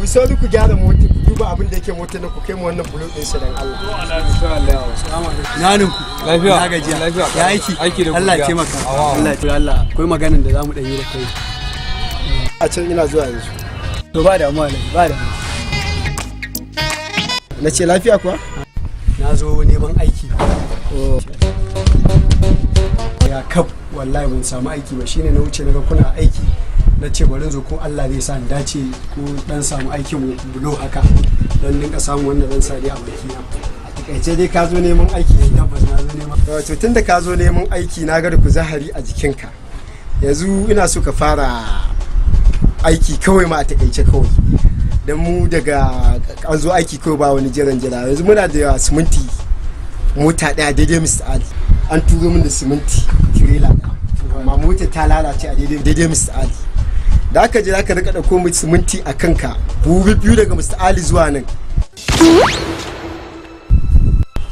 ku sauri ku gyara mota ku duba abin da yake mota na ku kai mu wannan bulo din sa dan Allah. Nanin ku lafiya na gajiya lafiya ya aiki da Allah ya taimaka Allah ya Allah akwai maganin da zamu dan yi da kai A can ina zuwa yanzu. to ba da mu ba da Na ce lafiya kuwa? na zo neman aiki ya kaf wallahi ban samu aiki ba shine na wuce naga kuna aiki na ce bari zo ko Allah zai sa ni dace ko dan samu aikin bulo haka dan dinka samu wanda zan sa dai a baki na a takaice dai ka zo neman aiki ne tabbas na zo neman To tunda ka zo neman aiki na ga da kuzari a jikinka. Yanzu ina so ka fara aiki kawai ma a takaice kawai. Dan mu daga an zo aiki kawai ba wani jiran jira. Yanzu muna da siminti mota daya daidai Mr. Ali. An turo min da siminti trailer. Amma mota ta lalace a daidai Mr. Ali. Da aka je za ka rika dauko mu siminti a kanka buhu biyu daga Mr. Ali zuwa nan.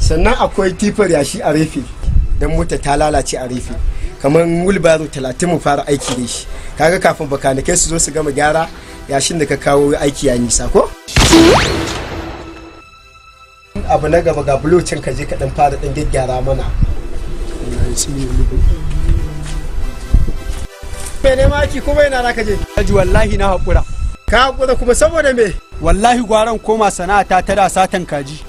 Sannan akwai tifar yashi a refe don mota ta lalace a refe kamar wulbaro 30 mu fara aiki da shi kaga kafin bakanikai su zo su gama gyara yashin da ka kawo aiki ya nisa ko abu na gaba ga bulocin ka je ka dan fara dan gyaggyara mana me ne maki kuma yana naka je Haji wallahi na hakura ka hakura kuma saboda me wallahi gwaran koma sana'ata ta da satan kaji